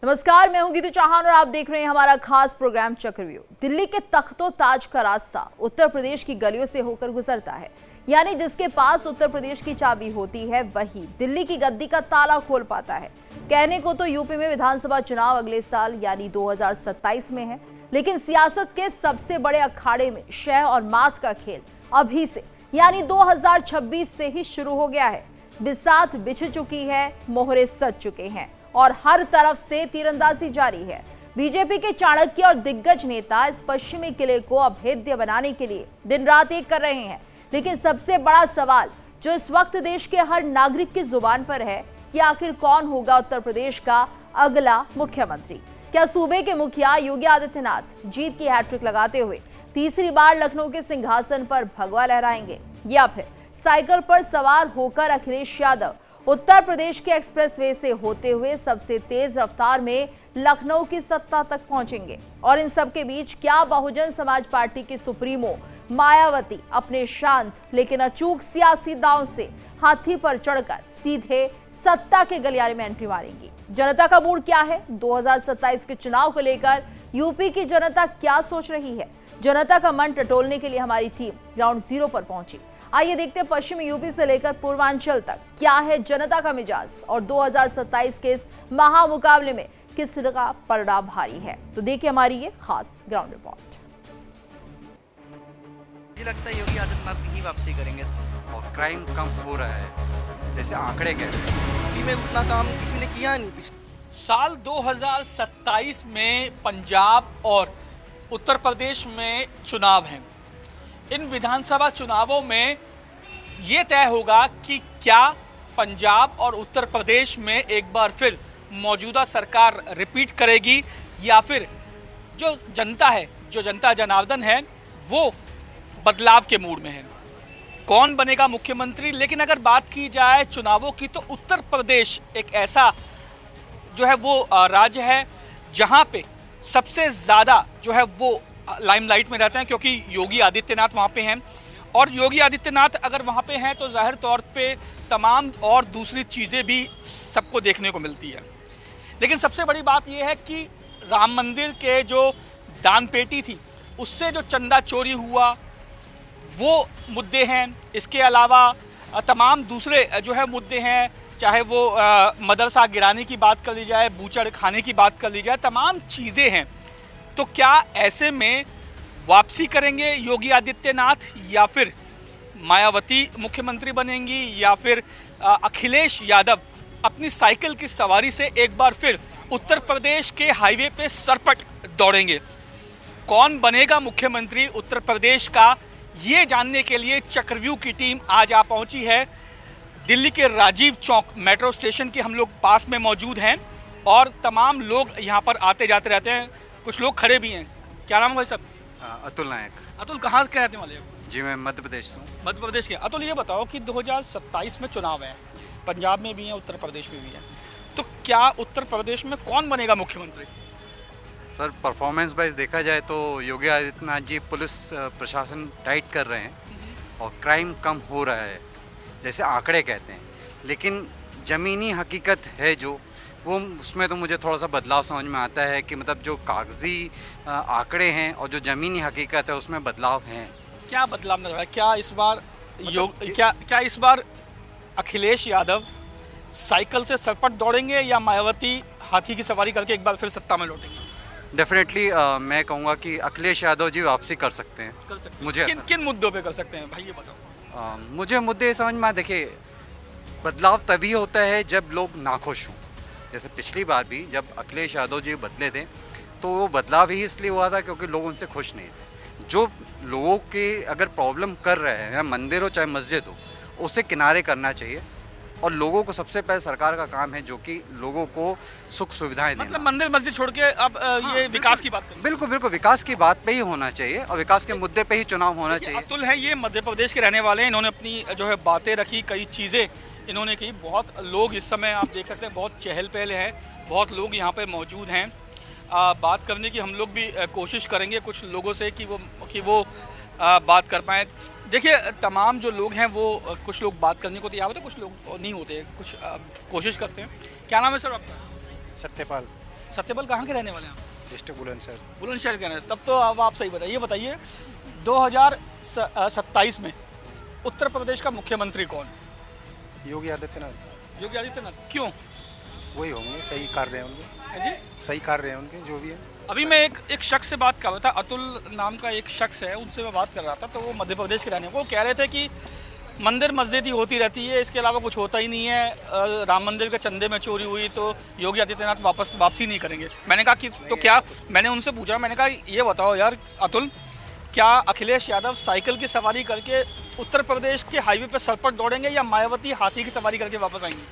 नमस्कार, मैं हूं गीतू चौहान और आप देख रहे हैं हमारा खास प्रोग्राम चक्रव्यूह। दिल्ली के तख्तो ताज का रास्ता उत्तर प्रदेश की गलियों से होकर गुजरता है, यानी जिसके पास उत्तर प्रदेश की चाबी होती है वही दिल्ली की गद्दी का ताला खोल पाता है। कहने को तो यूपी में विधानसभा चुनाव अगले साल यानी 2027 में है, लेकिन सियासत के सबसे बड़े अखाड़े में शह और मात का खेल अभी से यानी 2026 से ही शुरू हो गया है। बिसात बिछ चुकी है, मोहरे सज चुके हैं और हर तरफ से तीरंदाजी जारी है। बीजेपी के चाणक्य और दिग्गज नेता इस पश्चिमी किले को अभेद्य बनाने के लिए दिन रात एक कर रहे हैं, लेकिन सबसे बड़ा सवाल जो इस वक्त देश के हर नागरिक की जुबान पर है कि आखिर कौन होगा उत्तर प्रदेश का अगला मुख्यमंत्री। क्या सूबे के मुखिया योगी आदित्यनाथ जीत की हैट्रिक लगाते हुए तीसरी बार लखनऊ के सिंहासन पर भगवा लहराएंगे, या फिर साइकिल पर सवार होकर अखिलेश यादव उत्तर प्रदेश के एक्सप्रेसवे से होते हुए सबसे तेज रफ्तार में लखनऊ की सत्ता तक पहुंचेंगे। और इन सब के बीच क्या बहुजन समाज पार्टी की सुप्रीमो मायावती अपने शांत लेकिन अचूक सियासी दांव से हाथी पर चढ़कर सीधे सत्ता के गलियारे में एंट्री मारेंगी। जनता का मूड क्या है? 2027 के चुनाव को लेकर यूपी की जनता क्या सोच रही है? जनता का मन टटोलने के लिए हमारी टीम ग्राउंड जीरो पर पहुंची। आइए देखते हैं पश्चिमी यूपी से लेकर पूर्वांचल तक क्या है जनता का मिजाज और 2027 के इस महामुकाबले में किसका पलड़ा भारी है। तो देखिए हमारी ये खास ग्राउंड रिपोर्ट। मुझे लगता है योगी आदित्यनाथ ही वापसी करेंगे और क्राइम कम हो रहा है, जैसे आंकड़े कह रहे हैं। यूपी में उतना काम किसी ने किया नहीं। साल 2027 में पंजाब और उत्तर प्रदेश में चुनाव हैं। इन विधानसभा चुनावों में ये तय होगा कि क्या पंजाब और उत्तर प्रदेश में एक बार फिर मौजूदा सरकार रिपीट करेगी या फिर जो जनता है, जो जनता जनार्दन है, वो बदलाव के मूड में है। कौन बनेगा मुख्यमंत्री? लेकिन अगर बात की जाए चुनावों की तो उत्तर प्रदेश एक ऐसा जो है वो राज्य है जहाँ पे सबसे ज़्यादा जो है वो लाइमलाइट में रहते हैं, क्योंकि योगी आदित्यनाथ वहाँ पे हैं। और योगी आदित्यनाथ अगर वहाँ पे हैं तो जाहिर तौर पे तमाम और दूसरी चीज़ें भी सबको देखने को मिलती है। लेकिन सबसे बड़ी बात यह है कि राम मंदिर के जो दान पेटी थी उससे जो चंदा चोरी हुआ वो मुद्दे हैं। इसके अलावा तमाम दूसरे जो है मुद्दे हैं, चाहे वो मदरसा गिराने की बात कर ली जाए, बूचड़ खाने की बात कर ली जाए, तमाम चीज़ें हैं। तो क्या ऐसे में वापसी करेंगे योगी आदित्यनाथ या फिर मायावती मुख्यमंत्री बनेंगी या फिर अखिलेश यादव अपनी साइकिल की सवारी से एक बार फिर उत्तर प्रदेश के हाईवे पे सरपट दौड़ेंगे? कौन बनेगा मुख्यमंत्री उत्तर प्रदेश का, ये जानने के लिए चक्रव्यूह की टीम आज आ पहुंची है। दिल्ली के राजीव चौक मेट्रो स्टेशन के हम लोग पास में मौजूद हैं और तमाम लोग यहाँ पर आते जाते रहते हैं। कुछ लोग खड़े भी हैं। क्या नाम है भाई साहब? अतुल नायक। अतुल कहाँ के रहने वाले हैं? जी मैं मध्य प्रदेश से हूँ। मध्य प्रदेश के। अतुल ये बताओ कि 2027 में चुनाव है, पंजाब में भी है, उत्तर प्रदेश में भी है, तो क्या उत्तर प्रदेश में कौन बनेगा मुख्यमंत्री? सर परफॉर्मेंस वाइज देखा जाए तो योगी आदित्यनाथ जी पुलिस प्रशासन टाइट कर रहे हैं और क्राइम कम हो रहा है, जैसे आंकड़े कहते हैं। लेकिन ज़मीनी हकीकत है जो वो, उसमें तो मुझे थोड़ा सा बदलाव समझ में आता है कि मतलब जो कागजी आंकड़े हैं और जो ज़मीनी हकीकत है उसमें बदलाव हैं। क्या बदलाव नजर आया? क्या इस बार क्या इस बार अखिलेश यादव साइकिल से सरपट दौड़ेंगे या मायावती हाथी की सवारी करके एक बार फिर सत्ता में लौटेंगे? डेफिनेटली मैं कहूँगा कि अखिलेश यादव जी वापसी कर सकते हैं। कर सकते हैं। मुझे किन मुद्दों पे कर सकते हैं भाई, ये बताओ। मुझे मुद्दे समझ में, देखिए बदलाव तभी होता है जब लोग नाखुश हों। जैसे पिछली बार भी जब अखिलेश यादव जी बदले थे तो वो बदलाव ही इसलिए हुआ था क्योंकि लोग उनसे खुश नहीं थे। जो लोगों के अगर प्रॉब्लम कर रहे हैं, मंदिर हो चाहे मस्जिद हो, उसे किनारे करना चाहिए। और लोगों को सबसे पहले सरकार का काम है जो कि लोगों को सुख सुविधाएं देना। मतलब मंदिर मस्जिद छोड़ के अब ये विकास की बात करें। बिल्कुल बिल्कुल, विकास की बात पे ही होना चाहिए और विकास के मुद्दे पे ही चुनाव होना चाहिए। अतुल है, ये मध्य प्रदेश के रहने वाले हैं। इन्होंने अपनी जो है बातें रखी, कई चीज़ें इन्होंने की। बहुत लोग इस समय आप देख सकते हैं, बहुत चहल पहल है, बहुत लोग यहाँ पर मौजूद हैं। बात करने की हम लोग भी कोशिश करेंगे कुछ लोगों से कि वो बात कर पाएँ। देखिए तमाम जो लोग हैं वो कुछ लोग बात करने को तैयार होते हैं, कुछ लोग नहीं होते, कुछ कोशिश करते हैं। क्या नाम है सर आपका? सत्यपाल। सत्यपाल कहाँ के रहने वाले हैं आप? डिस्ट्रिक्ट बुलंदशहर। बुलंदशहर के रहने, तब तो अब आप सही बताइए। बताइए 2027 में उत्तर प्रदेश का मुख्यमंत्री कौन है? योगी आदित्यनाथ। योगी आदित्यनाथ। क्यों? वही होंगे, सही कार्य हैं उनके, है जी। सही कार्य हैं उनके जो भी है। अभी मैं एक शख्स से बात कर रहा था, अतुल नाम का एक शख्स है, उनसे मैं बात कर रहा था, तो वो मध्य प्रदेश के रहने वाले, वो कह रहे थे कि मंदिर मस्जिद ही होती रहती है, इसके अलावा कुछ होता ही नहीं है। राम मंदिर के चंदे में चोरी हुई तो योगी आदित्यनाथ वापसी नहीं करेंगे। मैंने कहा कि तो क्या, मैंने उनसे पूछा, मैंने कहा ये बताओ यार अतुल, क्या अखिलेश यादव साइकिल की सवारी करके उत्तर प्रदेश के हाईवे पर सरपट दौड़ेंगे या मायावती हाथी की सवारी करके वापस आएंगे?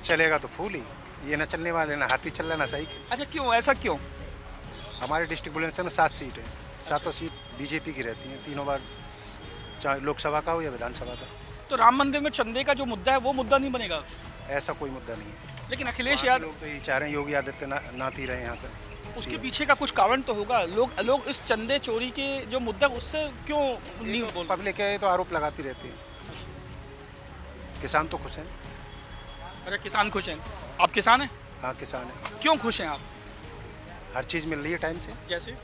चलेगा तो फूल ही, ये ना चलने वाले, ना हाथी चल रहा ना साइकिल। अच्छा, क्यों, ऐसा क्यों? हमारे डिस्ट्रिक्ट बुलंदशहर में 7 सीट है, 7 सीट बीजेपी की रहती हैं, तीनों बार, चाहे लोकसभा का हो या विधानसभा का। तो राम मंदिर में चंदे का जो मुद्दा है वो मुद्दा नहीं बनेगा? ऐसा कोई मुद्दा नहीं है। लेकिन अखिलेश वहाँ के यादव, लोग तो यही चाह रहे हैं योगी आदित्यनाथ ही रहे यहाँ पर। उसके पीछे का कुछ कारण तो होगा। लोग इस चंदे चोरी के जो मुद्दा उससे क्यों नहीं बोल? पब्लिक है तो आरोप लगाती रहती है। किसान तो खुश हैं। अच्छा, किसान खुश हैं? आप किसान हैं? हाँ किसान है। क्यों खुश हैं आप? हर चीज़ मिल रही है टाइम से, जैसे?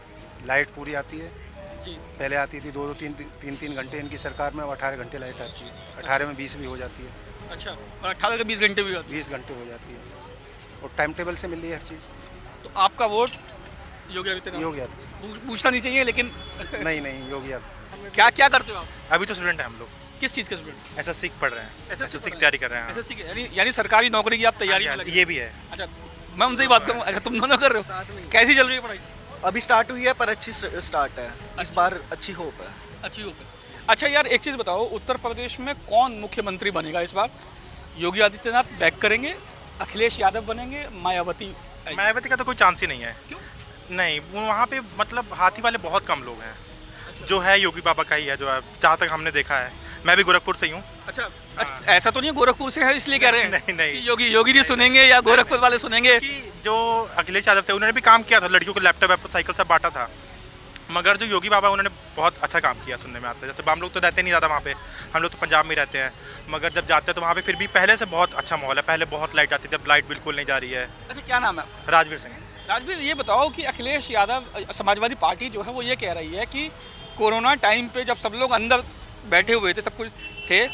लाइट पूरी आती है। जी। पहले आती थी 2-2 3-3 घंटे, इनकी सरकार में अब 18 घंटे लाइट आती है। 18 में 20 भी हो जाती है। अच्छा, और 18 के 20 घंटे भी होते 20 घंटे हो जाती है और टाइम टेबल से मिल रही है हर चीज़। हैं। तो आपका वोट योगी आदित्यनाथ? योगी आदित्यनाथ। पूछना नहीं चाहिए, लेकिन नहीं योगी आदित्यनाथ। क्या करते हो आप? अभी तो स्टूडेंट हैं हम लोग। किस चीज़ के स्टूडेंट? एसएससी पढ़ रहे हैं, SSC एसएससी की तैयारी कर रहे हैं। SSC के, यानी सरकारी नौकरी की आप तैयारी में लगे? ये भी है। अच्छा, मैं उनसे ही बात करूँ। अच्छा, तुम दोनों कर रहे हो? कैसी चल रही है पढ़ाई? अभी स्टार्ट हुई है पर अच्छी स्टार्ट है, इस बार अच्छी होप है। अच्छी होप है। अच्छा यार, एक चीज़ बताओ, उत्तर प्रदेश में कौन मुख्यमंत्री बनेगा इस बार? योगी आदित्यनाथ बैक करेंगे, अखिलेश यादव बनेंगे, मायावती आएगी? मायावती का तो कोई चांस ही नहीं है। क्यों? नहीं, वहाँ पे मतलब हाथी वाले बहुत कम लोग हैं। जो है योगी बाबा का ही है, जो है जहाँ तक हमने देखा है। मैं भी गोरखपुर से ही हूँ। अच्छा, ऐसा तो नहीं है गोरखपुर से है इसलिए कह रहे हैं? नहीं। कि योगी जी सुनेंगे या गोरखपुर वाले सुनेंगे? कि जो अखिलेश यादव थे उन्होंने भी काम किया था, लड़कियों को लैपटॉप साइकिल सब बांटा था। मगर जो योगी बाबा उन्होंने बहुत अच्छा काम किया, सुनने में आता है। जैसे हम लोग तो रहते नहीं ज़्यादा वहाँ पे, हम लोग तो पंजाब में रहते हैं, मगर जब जाते हैं तो वहाँ पे फिर भी पहले से बहुत अच्छा माहौल है। पहले बहुत लाइट आती थी, अब लाइट बिल्कुल नहीं जा रही है। अच्छा, क्या नाम है? राजवीर सिंह। राजवीर, ये बताओ कि अखिलेश यादव, समाजवादी पार्टी जो है वो ये कह रही है कि कोरोना टाइम पे जब सब लोग अंदर बैठे हुए थे, सब कुछ थे,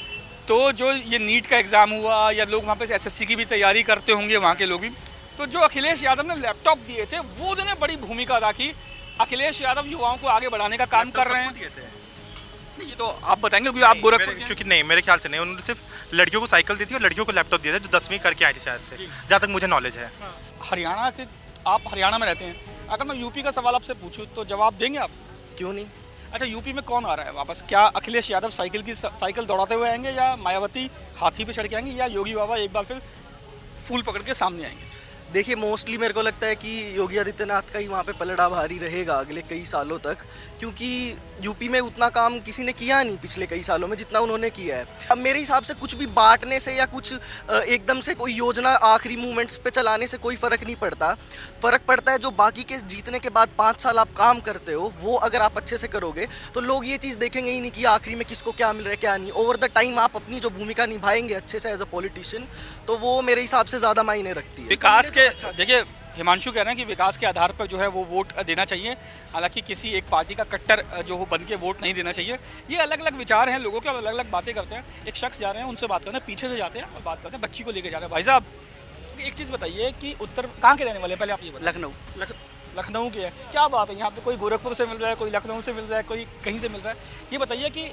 तो जो ये नीट का एग्ज़ाम हुआ या लोग वहाँ पे एसएससी की भी तैयारी करते होंगे वहाँ के लोग भी, तो जो अखिलेश यादव ने लैपटॉप दिए थे वो उन्होंने बड़ी भूमिका अदा की। अखिलेश यादव युवाओं को आगे बढ़ाने का काम कर रहे हैं। नहीं, ये तो आप बताएंगे क्योंकि आप गोरखपुर के हैं। क्योंकि नहीं, मेरे ख्याल से नहीं, उन्होंने सिर्फ लड़कियों को साइकिल दी थी और लड़कियों को लैपटॉप दिए थे, जो 10वीं करके आई थी शायद से, जहाँ तक मुझे नॉलेज है। हरियाणा के, आप हरियाणा में रहते हैं, अगर मैं यूपी का सवाल आपसे पूछूं तो जवाब देंगे आप? क्यों नहीं? अच्छा, यूपी में कौन आ रहा है वापस? क्या अखिलेश यादव साइकिल दौड़ाते हुए आएंगे, या मायावती हाथी पे चढ़ के आएंगे, या योगी बाबा एक बार फिर फूल पकड़ के सामने आएंगे? देखिए, मोस्टली मेरे को लगता है कि योगी आदित्यनाथ का ही वहाँ पे पलड़ा भारी रहेगा अगले कई सालों तक, क्योंकि यूपी में उतना काम किसी ने किया नहीं पिछले कई सालों में जितना उन्होंने किया है। अब मेरे हिसाब से कुछ भी बांटने से या कुछ एकदम से कोई योजना आखिरी मूवमेंट्स पे चलाने से कोई फ़र्क नहीं पड़ता। फ़र्क पड़ता है जो बाकी के जीतने के बाद 5 साल आप काम करते हो, वो अगर आप अच्छे से करोगे तो लोग ये चीज़ देखेंगे ही नहीं कि आखिरी में किसको क्या मिल रहा है क्या नहीं। ओवर द टाइम आप अपनी जो भूमिका निभाएंगे अच्छे से एज अ पॉलिटिशियन, तो वो मेरे हिसाब से ज़्यादा मायने रखती है। विकास के, देखिए हिमांशु कह रहे हैं कि विकास के आधार पर जो है वो वोट देना चाहिए, हालांकि किसी एक पार्टी का कट्टर जो हो बन के वोट नहीं देना चाहिए। ये अलग अलग विचार हैं लोगों के और अलग अलग बातें करते हैं। एक शख्स जा रहे हैं, उनसे बात करते हैं, पीछे से जाते हैं और बात करते हैं, बच्ची को लेके जा रहे हैं। भाई साहब, एक चीज़ बताइए कि उत्तर कहाँ के रहने वाले हैं, पहले आप ये बताइए। लखनऊ के हैं। क्या बात है, यहाँ पे कोई गोरखपुर से मिल रहा है, कोई लखनऊ से मिल रहा है, कोई कहीं से मिल रहा है। ये बताइए कि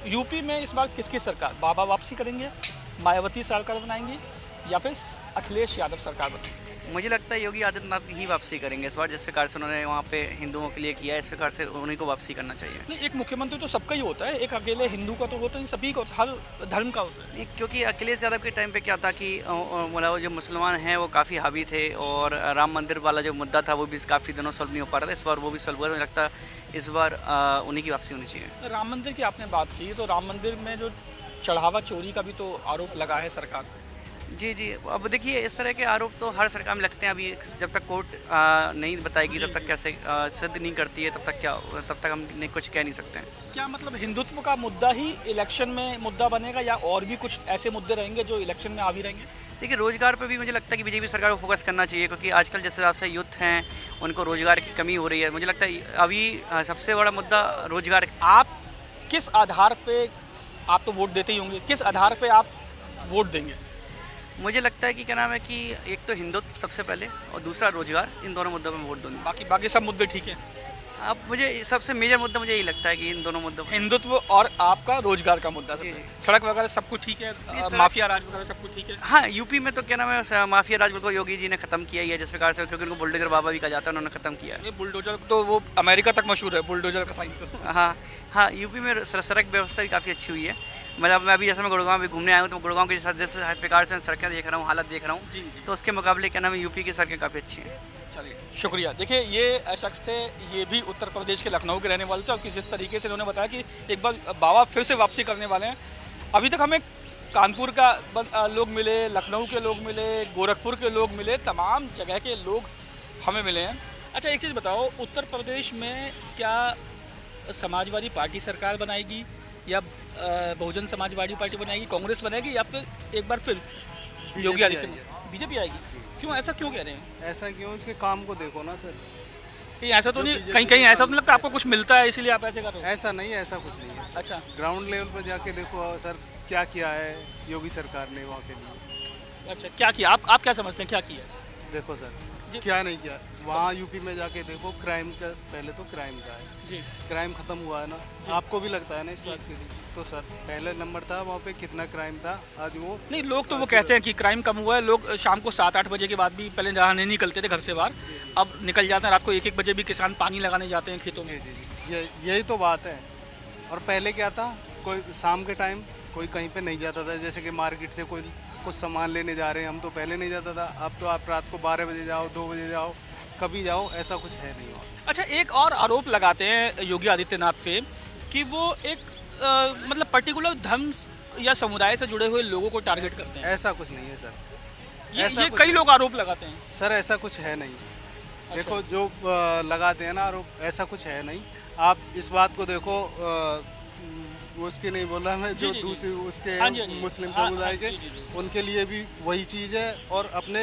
यूपी में इस बार किसकी सरकार, बाबा वापसी करेंगे, मायावती सरकार बनाएंगी, या फिर अखिलेश यादव सरकार बनेगी? मुझे लगता है योगी आदित्यनाथ ही वापसी करेंगे इस बार। जिस प्रकार से उन्होंने वहाँ पे हिंदुओं के लिए किया है, इस प्रकार से उन्हीं को वापसी करना चाहिए। नहीं, एक मुख्यमंत्री तो सबका ही होता है, एक अकेले हिंदू का तो होता नहीं, सभी का, हर धर्म का होता है। क्योंकि अखिलेश यादव के टाइम पे क्या था कि मतलब जो मुसलमान हैं वो काफ़ी हावी थे, और राम मंदिर वाला जो मुद्दा था वो भी काफ़ी दिनों सॉल्व नहीं हो पा रहा था। इस बार वो भी सॉल्व हुआ। मुझे लगता है इस बार उन्हीं की वापसी होनी चाहिए। राम मंदिर की आपने बात की, तो राम मंदिर में जो चढ़ावा चोरी का भी तो आरोप लगा है सरकार पर। जी, अब देखिए, इस तरह के आरोप तो हर सरकार में लगते हैं। अभी जब तक कोर्ट नहीं बताएगी तब तक कैसे सिद्ध नहीं करती है, तब तक हम कुछ कह नहीं सकते हैं। क्या मतलब हिंदुत्व का मुद्दा ही इलेक्शन में मुद्दा बनेगा, या और भी कुछ ऐसे मुद्दे रहेंगे जो इलेक्शन में आ भी रहेंगे? देखिए रोज़गार पे भी मुझे लगता है कि बीजेपी सरकार को फोकस करना चाहिए, क्योंकि आजकल जिस हिसाब से यूथ हैं उनको रोज़गार की कमी हो रही है। मुझे लगता है अभी सबसे बड़ा मुद्दा रोज़गार। आप किस आधार पे, आप तो वोट देते ही होंगे, किस आधार पे आप वोट देंगे? मुझे लगता है कि क्या नाम है कि एक तो हिंदुत्व सबसे पहले और दूसरा रोज़गार, इन दोनों मुद्दों में वोट दूंगा। बाकी सब मुद्दे ठीक हैं। अब मुझे सबसे मेजर मुद्दा मुझे यही लगता है कि इन दोनों मुद्दों में हिंदुत्व और आपका रोजगार का मुद्दा जी, सबसे, सड़क वगैरह सब कुछ ठीक है, सड़क- माफिया राज वगैरह सब कुछ ठीक है। हाँ, यूपी में तो क्या नाम है माफिया राज बिल्कुल योगी जी ने खत्म किया ही है जिस प्रकार से, क्योंकि उनको बुलडोजर बाबा भी कहा जाता है, उन्होंने खत्म किया है। ये बुलडोजर तो वो अमेरिका तक मशहूर है, बुलडोजर का साइन तो। हाँ हाँ, यूपी में सड़क व्यवस्था भी काफ़ी अच्छी हुई है। मतलब मैं अभी जैसे मैं गुड़गांव में घूमने आया हूँ, तो गुड़गांव के जिस प्रकार से सड़कें देख रहा हूँ, हालत देख रहा हूँ, जी, जी। तो उसके मुकाबले क्या नाम है यूपी की सड़कें काफ़ी अच्छी हैं। चलिए शुक्रिया। देखिए ये शख्स थे, ये भी उत्तर प्रदेश के लखनऊ के रहने वाले थे, और जिस तरीके से इन्होंने बताया कि एक बार बाबा फिर से वापसी करने वाले हैं। अभी तक हमें कानपुर का लोग मिले, लखनऊ के लोग मिले, गोरखपुर के लोग मिले, तमाम जगह के लोग हमें मिले हैं। अच्छा एक चीज़ बताओ, उत्तर प्रदेश में क्या समाजवादी पार्टी सरकार बनाएगी, या बहुजन समाजवादी पार्टी बनाएगी, कांग्रेस बनाएगी, या फिर एक बार फिर योगी आदित्यनाथ बीजेपी आएगी? क्यों, ऐसा क्यों कह रहे हैं? ऐसा क्यों? इसके काम को देखो ना सर। कहीं ऐसा तो नहीं, कहीं ऐसा तो नहीं लगता आपको कुछ मिलता है इसलिए आप ऐसे कर रहे हो? ऐसा नहीं है, ऐसा कुछ नहीं है। अच्छा, ग्राउंड लेवल पर जाके देखो सर क्या किया है योगी सरकार ने वहाँ के लिए। अच्छा क्या किया? आप क्या समझते हैं क्या किया? देखो सर जी। क्या नहीं किया वहाँ यूपी में जाके देखो, क्राइम का पहले तो क्राइम का है, जी क्राइम खत्म हुआ है ना, आपको भी लगता है ना इस बात के लिए। तो सर पहले नंबर था वहाँ पे कितना क्राइम था, आज वो नहीं, लोग तो वो कहते हैं कि क्राइम कम हुआ है, लोग शाम को 7-8 बजे के बाद भी पहले जहाँ नहीं निकलते थे घर से बाहर, अब निकल जाते हैं, रात को 1-1 बजे भी किसान पानी लगाने जाते हैं खेतों जी में। जी जी यही तो बात है। और पहले क्या था, कोई शाम के टाइम कोई कहीं पे नहीं जाता था, जैसे कि मार्केट से कोई कुछ सामान लेने जा रहे हैं, हम तो पहले नहीं जाता था। अब तो आप रात को 12 बजे जाओ, 2 बजे जाओ, कभी जाओ, ऐसा कुछ है नहीं वहाँ। अच्छा एक और आरोप लगाते हैं योगी आदित्यनाथ पे कि वो एक मतलब पर्टिकुलर धर्म या समुदाय से जुड़े हुए लोगों को टारगेट करते हैं। ऐसा कुछ नहीं है सर। ऐसा ये कुछ कई नहीं। लोग आरोप लगाते हैं। सर ऐसा कुछ है नहीं। देखो जो लगाते हैं ना आरोप, ऐसा कुछ है नहीं। आप इस बात को देखो, उसके नहीं बोला मैं, जो जी, जी, जी। दूसरे उसके हाँ जी, हाँ जी। मुस्लिम हाँ, समुदाय के, जी, जी, जी। उनके लिए भी वही चीज़ है और अपने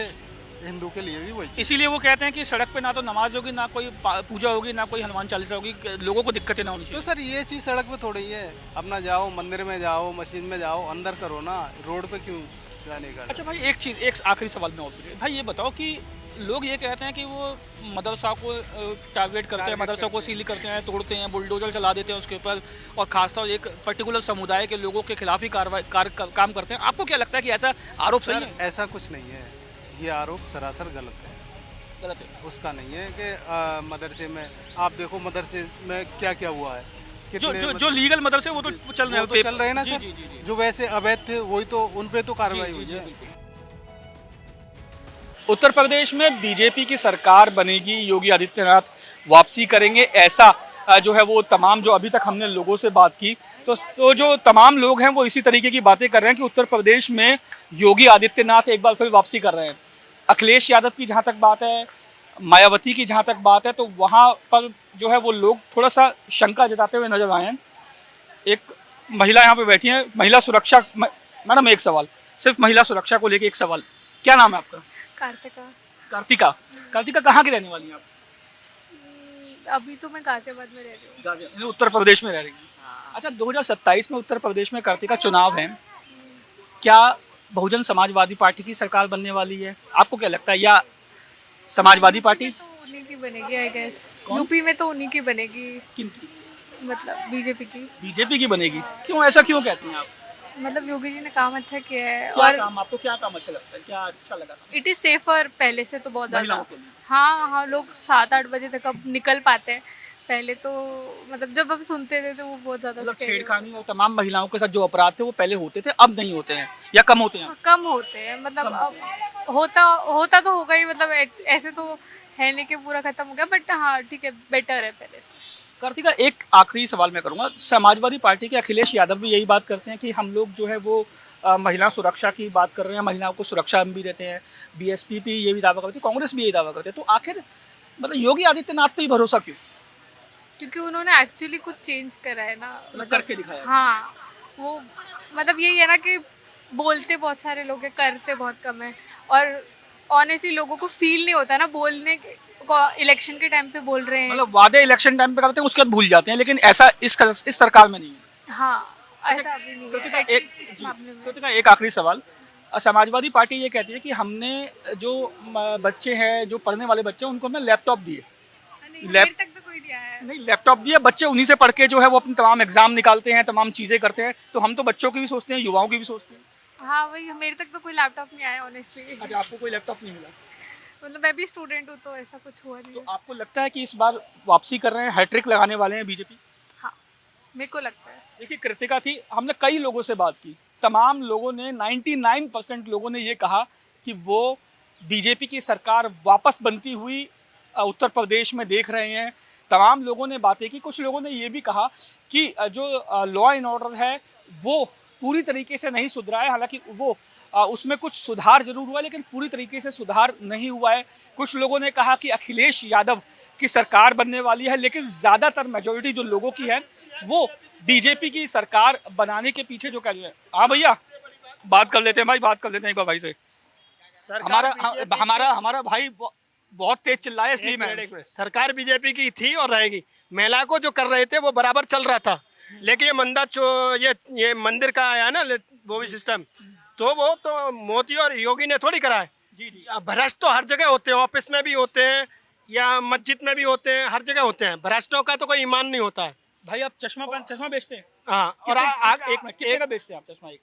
हिंदू के लिए भी वही चीज़। इसीलिए वो कहते हैं कि सड़क पे ना तो नमाज होगी, ना कोई पूजा होगी, ना कोई हनुमान चालीसा होगी, लोगों को दिक्कतें ना होनी तो चाहिए। सर ये चीज़ सड़क पे थोड़ी है। अपना जाओ मंदिर में जाओ, मस्जिद में जाओ, अंदर करो ना, रोड पे क्यों जाने का। अच्छा भाई एक आखिरी सवाल में और पूछिए भाई, ये बताओ कि लोग ये कहते हैं कि वो मदरसा को टारगेट करते हैं, मदरसा को सील करते हैं, तोड़ते हैं, बुलडोजर चला देते हैं उसके ऊपर, और खासतौर एक पर्टिकुलर समुदाय के लोगों के खिलाफ ही काम करते हैं। आपको क्या लगता है कि ऐसा आरोप सही सर है? ऐसा कुछ नहीं है, ये आरोप सरासर गलत है। गलत है। उसका नहीं है कि मदरसे में, आप देखो मदरसे में क्या क्या हुआ है, जो लीगल मदरसे वो तो चल रहे वो तो चल रहे हैं ना जी, सर। जी, जी, जी। जो वैसे अवैध थे वही तो, उन पे तो कार्रवाई जी, हुई जी, है। बिल्कुल। उत्तर प्रदेश में बीजेपी की सरकार बनेगी, योगी आदित्यनाथ वापसी करेंगे, ऐसा जो है वो तमाम जो अभी तक हमने लोगों से बात की, तो जो तमाम लोग हैं वो इसी तरीके की बातें कर रहे हैं कि उत्तर प्रदेश में योगी आदित्यनाथ एक बार फिर वापसी कर रहे हैं। अखिलेश यादव की जहाँ तक बात है, मायावती की जहाँ तक बात है, तो वहाँ पर जो है वो लोग थोड़ा सा शंका जताते हुए नजर आए हैं। एक महिला यहाँ पे बैठी है, महिला सुरक्षा। मैडम एक सवाल, सिर्फ महिला सुरक्षा को लेके एक सवाल, क्या नाम है आपका? कार्तिका। कार्तिका कहाँ की रहने वाली हैं आप? अभी तो मैं गाजियाबाद में रह रही हूँ। उत्तर प्रदेश में रह रही हैं। अच्छा 2027 में उत्तर प्रदेश में कार्तिका चुनाव है, क्या बहुजन समाजवादी पार्टी की सरकार बनने वाली है? आपको क्या लगता है, या समाजवादी पार्टी? तो उन्हीं की बनेगी आई गेस। यूपी में तो उन्हीं की बनेगी, किनकी? मतलब बीजेपी की। बीजेपी की बनेगी? क्यों, ऐसा क्यों कहती हैं आप? मतलब योगी जी ने काम अच्छा किया है, क्या और काम, आपको क्या काम अच्छा लगता है, क्या अच्छा लगा? इट इज सेफर पहले से तो बहुत ज़्यादा। महिलाओं के लिए? हाँ हाँ, लोग 7-8 बजे तक अब निकल पाते हैं। पहले तो मतलब जब हम सुनते थे तो वो बहुत ज़्यादा मतलब scary छेड़खानी और तमाम महिलाओं के साथ जो अपराध थे वो पहले होते थे, अब नहीं होते हैं या कम होते हैं? होता। कम होते हैं, मतलब अब होता तो होगा ही, मतलब ऐसे तो है नहीं कि पूरा खत्म हो गया, बट हाँ ठीक है, बेटर है पहले से। कार्तिका एक आखिरी सवाल मैं करूंगा, समाजवादी पार्टी के अखिलेश यादव भी यही बात करते हैं कि हम लोग जो है वो महिला सुरक्षा की बात कर रहे हैं, महिलाओं को सुरक्षा भी देते हैं, बीएसपी भी ये भी दावा करती है, कांग्रेस भी यही दावा करते हैं, तो आखिर मतलब योगी आदित्यनाथ पे ही भरोसा क्यों? क्योंकि उन्होंने एक्चुअली कुछ चेंज करा है ना, करके दिखाया है। हाँ वो मतलब यही है ना कि बोलते बहुत सारे लोग हैं, करते बहुत कम है। और ऑनेस्टली लोगों को फील नहीं होता ना बोलने को, इलेक्शन के टाइम पे बोल रहे हैं। मतलब वादे इलेक्शन टाइम पे करते हैं, उसके बाद भूल जाते हैं, लेकिन ऐसा इस सरकार में नहीं है। हाँ, ऐसा अभी नहीं है। इस मामले में कृतिका, एक आखिरी सवाल। समाजवादी पार्टी ये कहती है कि हमने जो बच्चे हैं, जो पढ़ने वाले बच्चे हैं, उनको हमने लैपटॉप दिए। देर तक तो कोई दिया है नहीं, लैपटॉप दिए, बच्चे उन्हीं से पढ़ के जो है वो अपने तमाम एग्जाम निकालते हैं, तमाम चीज़ें करते हैं। तो हम तो बच्चों की भी सोचते हैं, युवाओं की भी सोचते हैं। हाँ वही, मेरे तक तो कोई लैपटॉप नहीं आया ऑनेस्टली। अच्छा, आपको कोई लैपटॉप नहीं मिला? मतलब मैं भी स्टूडेंट हूँ तो ऐसा कुछ हुआ नहीं तो है। आपको लगता है कि इस बार वापसी कर रहे हैं, हैट्रिक लगाने वाले हैं बीजेपी? हाँ, मेरे को लगता है। देखिए, कृतिका थी, हमने कई लोगों से बात की, तमाम लोगों ने 99% लोगों ने ये कहा कि वो बीजेपी की सरकार वापस बनती हुई उत्तर प्रदेश में देख रहे हैं। तमाम लोगों ने बातें की। कुछ लोगों ने ये भी कहा कि जो लॉ एंड ऑर्डर है वो पूरी तरीके से नहीं सुधरा है, हालांकि वो उसमें कुछ सुधार जरूर हुआ है, लेकिन पूरी तरीके से सुधार नहीं हुआ है। कुछ लोगों ने कहा कि अखिलेश यादव की सरकार बनने वाली है, लेकिन ज़्यादातर मेजॉरिटी जो लोगों की है वो बीजेपी की सरकार बनाने के पीछे जो कह रही है। हाँ भैया, बात कर लेते हैं भाई, बात कर लेते हैं एक बार भाई से। हमारा भाई बहुत तेज चिल्ला है, इसलिए मैं सरकार बीजेपी की थी और रहेगी। महिला को जो कर रहे थे वो बराबर चल रहा था, लेकिन ये मंदा ये मंदिर का आया ना वो भी सिस्टम, तो वो तो मोदी और योगी ने थोड़ी करा है। भ्रष्ट तो हर जगह होते हैं, ऑफिस में भी होते हैं या मस्जिद में भी होते हैं, हर जगह होते हैं। भ्रष्टों का तो कोई ईमान नहीं होता है। भाई आप चश्मा बेचते हैं? हाँ। और कितने का बेचते हैं आप चश्मा? एक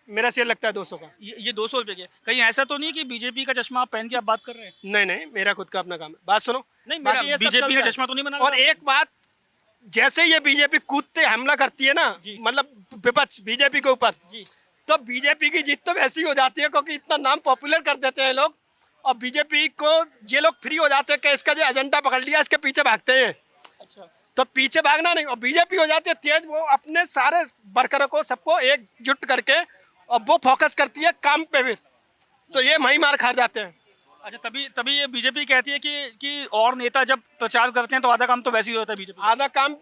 मेरा सेल लगता है 200 का। ये 200 रुपए के। कहीं ऐसा तो नहीं कि बीजेपी का चश्मा आप पहन के आप बात कर रहे हैं? नहीं, मेरा खुद का अपना काम है। बात सुनो, नहीं, मेरा बीजेपी का चश्मा तो नहीं बना। और एक बात, जैसे ये बीजेपी कूदते हमला करती है ना, मतलब विपक्ष बीजेपी के ऊपर, तो बीजेपी की जीत तो वैसी हो जाती है, क्योंकि इतना नाम पॉपुलर कर देते हैं लोग, और बीजेपी को ये लोग फ्री हो जाते हैं कि इसका जो एजेंडा पकड़ लिया, इसके पीछे भागते हैं। अच्छा, तो पीछे भागना नहीं, और बीजेपी हो जाती है तेज, वो अपने सारे वर्करों को सबको एकजुट करके और वो फोकस करती है काम पे भी, तो ये वहीं मार खा जाते हैं। अच्छा, तभी ये बीजेपी कहती है कि और नेता जब प्रचार करते हैं तो आधा काम तो वैसे ही होता है बीजेपी। आधा काम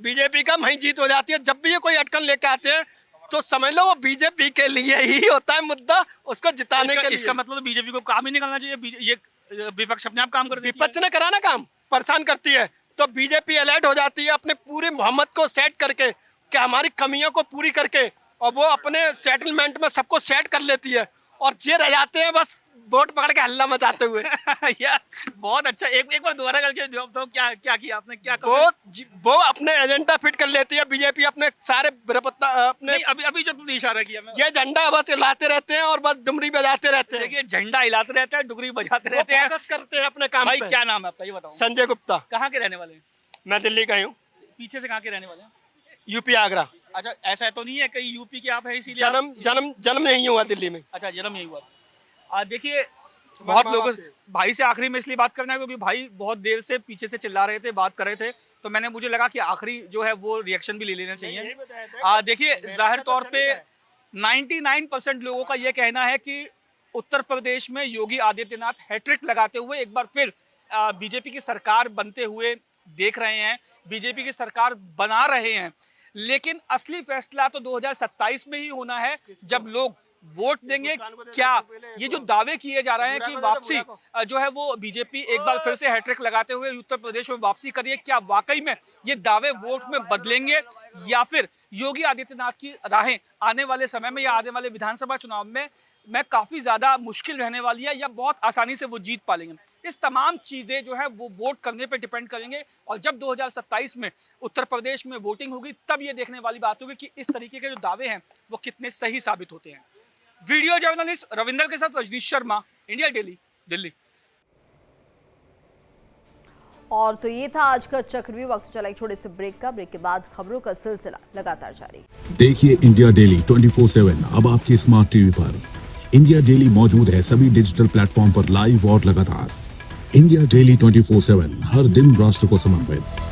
बीजेपी का वहीं जीत हो जाती है। जब भी ये कोई अटकन लेके आते हैं तो समझ लो वो बीजेपी के लिए ही होता है मुद्दा, उसको जिताने के लिए। इसका मतलब बीजेपी को काम ही नहीं करना चाहिए, ये विपक्ष अपने आप काम कर देती है। विपक्ष ने कराना काम, परेशान करती है, तो बीजेपी अलर्ट हो जाती है अपने पूरे मोहम्मद को सेट करके कि हमारी कमियों को पूरी करके, और वो अपने सेटलमेंट में सबको सेट कर लेती है, और ये रह जाते हैं बस वोट पकड़ के हल्ला मचाते हुए। यार बहुत अच्छा, एक बार दोबारा करके जवाब दो, क्या किया आपने? क्या वो अपने एजेंडा फिट कर लेती है बीजेपी, अपने सारे अपने अभी जो तुमने इशारा किया, ये झंडा बस हिलाते रहते हैं और बस डुमरी बजाते रहते हैं। देखिए, झंडा हिलाते रहते हैं, डुगरी बजाते रहते हैं, फोकस करते हैं अपने काम भाई पे। क्या नाम है आपका, ये बताओ? संजय गुप्ता। कहाँ के रहने वाले हैं? मैं दिल्ली का हूँ। पीछे से कहाँ के रहने वाले हैं? यूपी, आगरा। अच्छा, ऐसा तो नहीं है कहीं यूपी के आप है इसीलिए? जन्म नहीं हुआ दिल्ली में। अच्छा, जन्म यही हुआ। देखिए, बहुत लोगों भाई से आखिरी में इसलिए बात करना है क्योंकि भाई बहुत देर से पीछे से चिल्ला रहे थे, बात कर रहे थे, तो मुझे लगा कि आखिरी जो है वो रिएक्शन भी ले लेना चाहिए। देखिए, जाहिर तौर पे 99% लोगों का ये कहना है कि उत्तर प्रदेश में योगी आदित्यनाथ हैट्रिक लगाते हुए एक बार फिर बीजेपी की सरकार बनते हुए देख रहे हैं, बीजेपी की सरकार बना रहे हैं। लेकिन असली फैसला तो 2027 में ही होना है, जब लोग वोट देंगे। क्या ये जो दावे किए जा रहे हैं कि वापसी जो है वो बीजेपी एक बार फिर से हैट्रिक लगाते हुए उत्तर प्रदेश में वापसी करिए, क्या वाकई में ये दावे वोट में बदलेंगे, या फिर योगी आदित्यनाथ की राहें आने वाले समय में या आने वाले विधानसभा चुनाव में काफी ज्यादा मुश्किल रहने वाली है, या बहुत आसानी से वो जीत पालेंगे? इस तमाम चीजें जो है वो वोट करने पे डिपेंड करेंगे, और जब 2027 में उत्तर प्रदेश में वोटिंग होगी तब ये देखने वाली बात होगी कि इस तरीके के जो दावे हैं वो कितने सही साबित होते हैं। वीडियो जर्नलिस्ट रविंदर के साथ रजनीश शर्मा, इंडिया डेली, दिल्ली। और तो ये था आज का चक्रव्यूह। वक्त चला एक छोटे से ब्रेक का। ब्रेक के बाद खबरों का सिलसिला लगातार जारी। देखिए इंडिया डेली 24/7 अब आपके स्मार्ट टीवी पर। इंडिया डेली मौजूद है सभी डिजिटल प्लेटफॉर्म पर लाइव और लगातार। इंडिया डेली 24/7 हर दिन राष्ट्र को समर्पित।